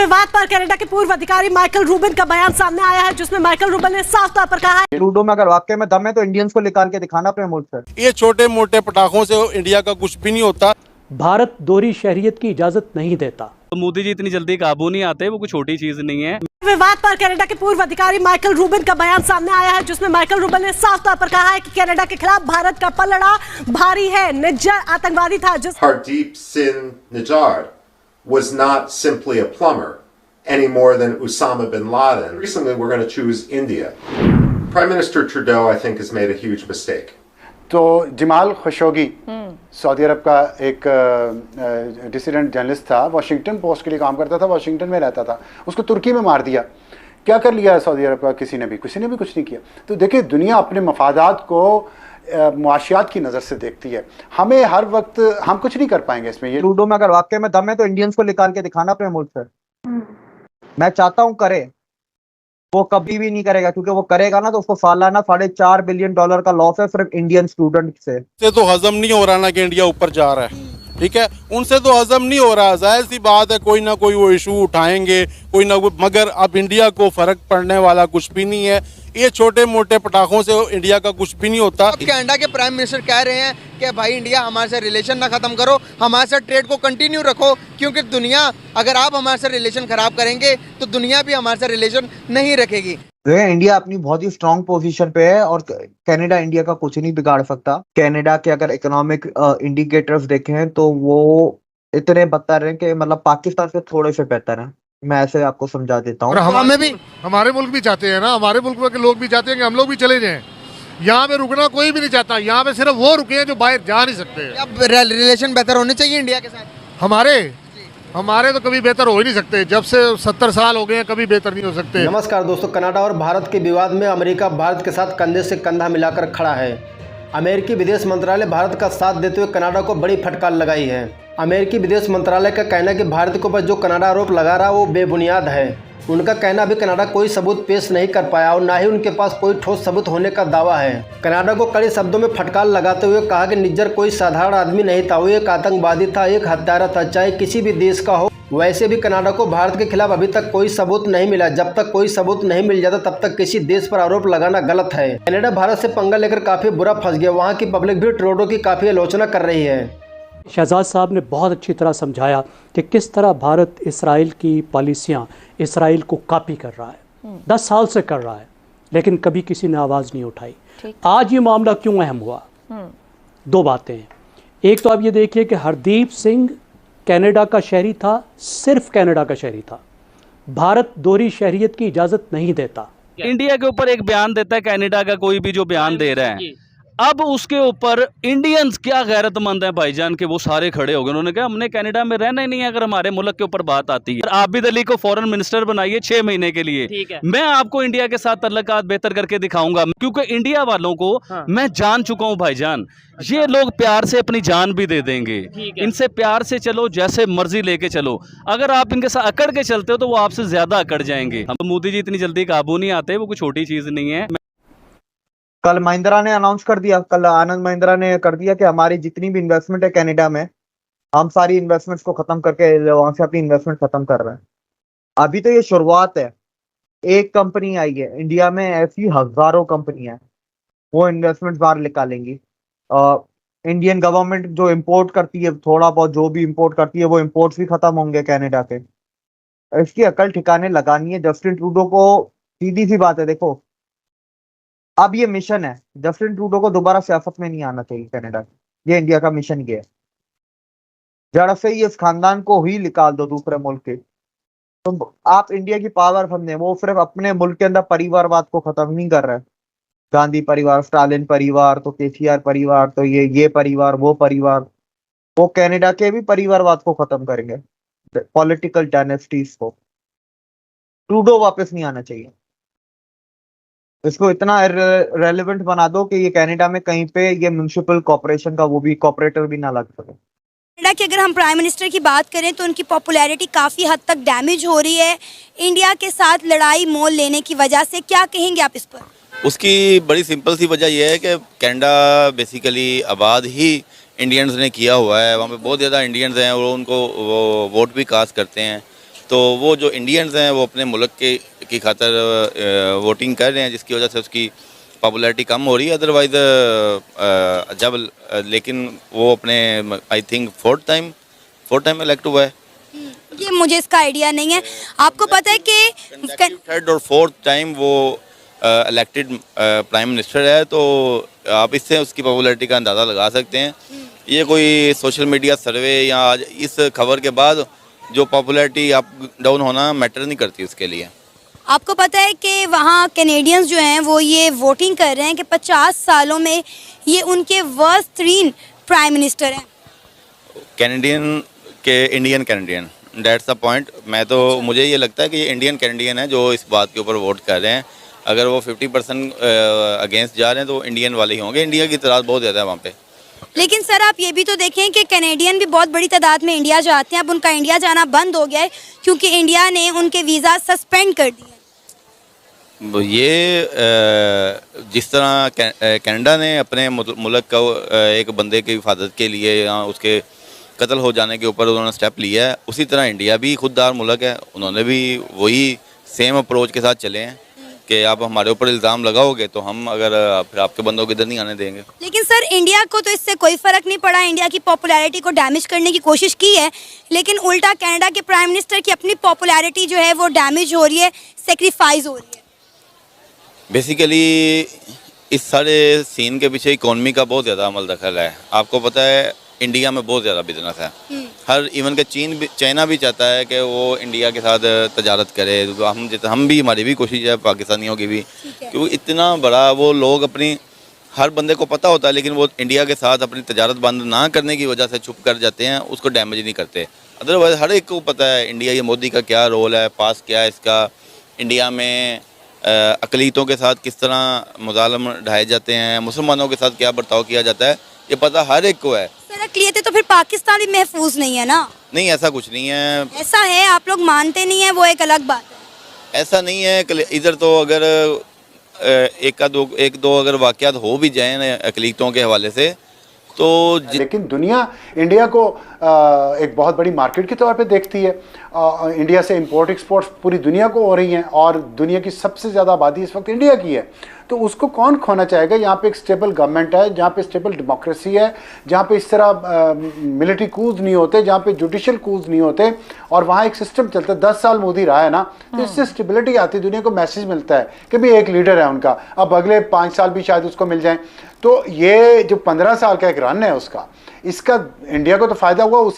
विवाद पर कनाडा के पूर्व अधिकारी माइकल रूबिन का बयान सामने आया है, जिसमें माइकल रूबिन ने साफ तौर पर कहा है ट्रूडो में अगर वाकई में दम है तो इंडियंस को निकाल के दिखाना अपने मुल्क से। ये छोटे मोटे पटाखों से इंडिया का कुछ भी नहीं होता। भारत दोहरी शहरियत की इजाजत नहीं देता। तो मोदी जी इतनी जल्दी काबू नहीं आते, वो कोई छोटी चीज नहीं है। विवाद पर कनाडा के पूर्व अधिकारी माइकल रूबिन का बयान सामने आया है, जिसमें माइकल रूबिन ने साफ तौर पर कहा है कि कनाडा के खिलाफ भारत का पलड़ा भारी है। निज्जर आतंकवादी था Hardeep Singh Nijjar was not simply a plumber any more than Osama bin Laden. Recently we're going to choose India. Prime Minister Trudeau, I think, has made a huge mistake. तो Jamal Khashoggi Saudi अरब का एक dissident journalist था, Washington post के लिए काम करता था, Washington में रहता था, उसको तुर्की में मार दिया। क्या कर लिया सऊदी अरब का? किसी ने भी कुछ नहीं किया। तो देखिए, दुनिया अपने मफादात को मुआशियात की नज़र से देखती है। हमें हर वक्त हम कुछ नहीं कर पाएंगे इसमें। ये ट्रूडो में अगर वाकई में दम है तो इंडियंस को निकाल के दिखाना अपने मुल्क से। मैं चाहता हूँ करे, वो कभी भी नहीं करेगा, क्योंकि वो करेगा ना तो उसको सालाना $4.5 बिलियन का लॉस है सिर्फ इंडियन स्टूडेंट से। तो हजम नहीं हो रहा ना कि इंडिया ऊपर जा रहा है, ठीक है, उनसे तो हजम नहीं हो रहा। जाहिर सी बात है, कोई ना कोई वो इशू उठाएंगे, कोई ना कोई, मगर अब इंडिया को फर्क पड़ने वाला कुछ भी नहीं है। ये छोटे मोटे पटाखों से इंडिया का कुछ भी नहीं होता। अब कनाडा के प्राइम मिनिस्टर कह रहे हैं कि भाई इंडिया हमारे से रिलेशन ना खत्म करो, हमारे साथ ट्रेड को कंटिन्यू रखो, क्योंकि दुनिया, अगर आप हमारे साथ रिलेशन खराब करेंगे तो दुनिया भी हमारे साथ रिलेशन नहीं रखेगी। इंडिया अपनी बहुत ही स्ट्रांग पोजीशन पे है और कनाडा इंडिया का कुछ नहीं बिगाड़ सकता। कनाडा के अगर इकोनॉमिक इंडिकेटर्स देखें तो वो इतने बदतर हैं कि मतलब पाकिस्तान से थोड़े से बेहतर हैं। मैं ऐसे आपको समझा देता हूँ। हमें भी, हमारे मुल्क भी चाहते हैं ना, हमारे मुल्क के लोग भी चाहते हैं कि हम लोग भी चले जाएं। यहाँ पे रुकना कोई भी नहीं चाहता, यहाँ पे सिर्फ वो रुके हैं जो बाहर जा नहीं सकते। अब रिलेशन बेहतर होने चाहिए इंडिया के साथ। हमारे तो कभी बेहतर हो ही नहीं सकते, जब से 70 साल हो गए हैं, कभी बेहतर नहीं हो सकते। नमस्कार दोस्तों, कनाडा और भारत के विवाद में अमेरिका भारत के साथ कंधे से कंधा मिलाकर खड़ा है। अमेरिकी विदेश मंत्रालय भारत का साथ देते हुए कनाडा को बड़ी फटकार लगाई है। अमेरिकी विदेश मंत्रालय का कहना है कि भारत के ऊपर जो कनाडा आरोप लगा रहा है वो बेबुनियाद है। उनका कहना अभी कनाडा कोई सबूत पेश नहीं कर पाया और ना ही उनके पास कोई ठोस सबूत होने का दावा है। कनाडा को कड़े शब्दों में फटकार लगाते हुए कहा कि निज्जर कोई साधारण आदमी नहीं था, वो एक आतंकवादी था, एक हत्यारा था, चाहे किसी भी देश का हो। वैसे भी कनाडा को भारत के खिलाफ अभी तक कोई सबूत नहीं मिला। जब तक कोई सबूत नहीं मिल जाता तब तक किसी देश पर आरोप लगाना गलत है। कनाडा भारत से पंगा लेकर काफी बुरा फंस गया। वहाँ की पब्लिक भी ट्रूडो की काफी आलोचना कर रही है। शहजाद साहब ने बहुत अच्छी तरह समझाया कि किस तरह भारत इसराइल की पॉलिसियाँ इसराइल को कॉपी कर रहा है। 10 साल से कर रहा है, लेकिन कभी किसी ने आवाज़ नहीं उठाई। आज ये मामला क्यों अहम हुआ? 2 बातें हैं। एक तो आप ये देखिए कि हरदीप सिंह कनाडा का शहरी था, सिर्फ कनाडा का शहरी था। भारत दोहरी शहरियत की इजाज़त नहीं देता। इंडिया के ऊपर एक बयान देता है कनाडा का कोई भी जो बयान दे रहा है, अब उसके ऊपर इंडियंस क्या गैरतमंद है भाईजान के वो सारे खड़े हो गए। उन्होंने कहा हमने कनाडा में रहना ही नहीं है अगर हमारे मुल्क के ऊपर बात आती है। आबिद अली को फॉरेन मिनिस्टर बनाइए 6 महीने के लिए, मैं आपको इंडिया के साथ तल्लुकात बेहतर करके दिखाऊंगा, क्योंकि इंडिया वालों को मैं जान चुका हूं भाईजान। ये लोग प्यार से अपनी जान भी दे देंगे, इनसे प्यार से चलो, जैसे मर्जी लेके चलो। अगर आप इनके साथ अकड़ के चलते हो तो वो आपसे ज्यादा अकड़ जाएंगे। हम मोदी जी इतनी जल्दी काबू नहीं आते, वो कोई छोटी चीज नहीं है। कल महिंद्रा ने अनाउंस कर दिया, कल आनंद महिंद्रा ने कर दिया कि हमारी जितनी भी इन्वेस्टमेंट है कनाडा में, हम सारी इन्वेस्टमेंट्स को खत्म करके वहां से अपनी इन्वेस्टमेंट खत्म कर रहे हैं। अभी तो ये शुरुआत है। एक कंपनी आई है इंडिया में, ऐसी हजारों कंपनी है, वो इन्वेस्टमेंट बाहर निकालेंगी। इंडियन गवर्नमेंट जो इम्पोर्ट करती है, थोड़ा बहुत जो भी इम्पोर्ट करती है, वो इम्पोर्ट्स भी खत्म होंगे कनाडा के। इसकी अकल ठिकाने लगानी है जस्टिन ट्रूडो को। सीधी सी बात है, देखो अब ये मिशन है, जस्टिन ट्रूडो को दोबारा सियासत में नहीं आना चाहिए कनाडा। ये इंडिया का मिशन ये है, जड़ से ही इस खानदान को ही निकाल दो दूसरे मुल्क के। तो आप इंडिया की पावर समझे, वो सिर्फ अपने मुल्क के अंदर परिवारवाद को खत्म नहीं कर रहे। गांधी परिवार, स्टालिन परिवार, तो केसीआर परिवार, तो ये परिवार, वो परिवार, वो कनाडा के भी परिवारवाद को खत्म करेंगे, पॉलिटिकल डायनेस्टीज को। ट्रूडो वापस नहीं आना चाहिए। इसको इतना रेलेवेंट बना दो कि ये कनाडा में कहीं पे ये म्युनिसिपल कॉर्पोरेशन का वो भी कॉर्पोरेटर भी ना लग सके। कनाडा की अगर हम प्राइम मिनिस्टर की बात करें तो उनकी पॉपुलैरिटी काफ़ी हद तक डैमेज हो रही है इंडिया के साथ लड़ाई मोल लेने की वजह से। क्या कहेंगे आप इस पर? उसकी बड़ी सिंपल सी वजह यह है कि कनाडा बेसिकली आबाद ही इंडियंस ने किया हुआ है। वहाँ पे बहुत ज़्यादा इंडियंस हैं और उनको वो वोट भी कास्ट करते हैं। तो वो जो इंडियंस हैं वो अपने मुल्क की खातर वोटिंग कर रहे हैं, जिसकी वजह से उसकी पॉपुलैरिटी कम हो रही है। अदरवाइज लेकिन वो अपने I think fourth time elect हुआ है। ये मुझे इसका आइडिया नहीं है। आपको पता है कि थर्ड और फोर्थ टाइम वो इलेक्टेड प्राइम मिनिस्टर है, तो आप इससे उसकी पॉपुलैरिटी का अंदाज़ा लगा सकते हैं। ये कोई सोशल मीडिया सर्वे या आज इस खबर के बाद जो पॉपुलैरिटी अप डाउन होना मैटर नहीं करती उसके लिए। आपको पता है कि वहाँ कैनेडियंस जो हैं वो ये वोटिंग कर रहे हैं कि 50 सालों में ये उनके वर्स्ट 3 प्राइम मिनिस्टर हैं। कैनेडियन के Indian Canadian, that's the point. मुझे ये लगता है कि ये इंडियन कैनेडियन है जो इस बात के ऊपर वोट कर रहे हैं। अगर वो 50% अगेंस्ट जा रहे हैं तो इंडियन वाले ही होंगे। इंडिया की तादाद बहुत ज़्यादा है वहाँ पे। लेकिन सर आप ये भी तो देखें कि कैनेडियन भी बहुत बड़ी तादाद में इंडिया जाते हैं। अब उनका इंडिया जाना बंद हो गया है क्योंकि इंडिया ने उनके वीज़ा सस्पेंड कर दिए। ये जिस तरह कनाडा ने अपने मुल्क का एक बंदे की हिफाजत के लिए या उसके कत्ल हो जाने के ऊपर उन्होंने स्टेप लिया है, उसी तरह इंडिया भी खुददार मुल्क है। उन्होंने भी वही सेम अप्रोच के साथ चले हैं कि आप हमारे ऊपर इल्ज़ाम लगाओगे तो हम फिर आपके बंदों को इधर नहीं आने देंगे। लेकिन सर इंडिया को तो इससे कोई फ़र्क नहीं पड़ा। इंडिया की पॉपुलैरिटी को डैमेज करने की कोशिश की है, लेकिन उल्टा कनाडा के प्राइम मिनिस्टर की अपनी पॉपुलैरिटी जो है वो डैमेज हो रही है, सेक्रीफाइस हो रही है। बेसिकली इस सारे सीन के पीछे इकोनॉमी का बहुत ज़्यादा अमल दखल है। आपको पता है इंडिया में बहुत ज़्यादा बिजनेस है। हर इवन के चाइना भी चाहता है कि वो इंडिया के साथ तजारत करे। तो हम भी, हमारी भी कोशिश है, पाकिस्तानियों की भी, क्योंकि इतना बड़ा वो लोग अपनी, हर बंदे को पता होता है लेकिन वो इंडिया के साथ अपनी तजारत बंद ना करने की वजह से चुप कर जाते हैं, उसको डैमेज नहीं करते। अदरवाइज़ हर एक को पता है इंडिया, ये मोदी का क्या रोल है, पास क्या है इसका, इंडिया में अक़लियतों के साथ किस तरह मुज़ालम ढाए जाते हैं, मुसलमानों के साथ क्या बर्ताव किया जाता है, ये पता हर एक को है। सर अक़लियतें तो फिर पाकिस्तान भी महफूज नहीं है ना? नहीं, ऐसा कुछ नहीं है। ऐसा है, आप लोग मानते नहीं है, वो एक अलग बात है। ऐसा नहीं है। इधर तो अगर एक दो अगर वाक़यात हो भी जाएँ अक़लियतों के हवाले से तो लेकिन दुनिया इंडिया को एक बहुत बड़ी मार्केट के तौर पे देखती है। इंडिया से इंपोर्ट एक्सपोर्ट पूरी दुनिया को हो रही हैं और दुनिया की सबसे ज़्यादा आबादी इस वक्त इंडिया की है, तो उसको कौन खोना चाहेगा? यहाँ पे एक स्टेबल गवर्नमेंट है, जहाँ पे स्टेबल डेमोक्रेसी है, जहाँ पे इस तरह मिलिट्री कूज नहीं होते, जहाँ पे जुडिशल कूज नहीं होते, और वहाँ एक सिस्टम चलता है। 10 साल मोदी रहा है ना, तो इससे स्टेबिलिटी आती है, दुनिया को मैसेज मिलता है कि भी एक लीडर है उनका, अब अगले 5 साल भी शायद उसको मिल जाए। तो ये जो 15 साल का एक रन है उसका, इसका इंडिया को तो फ़ायदा हुआ।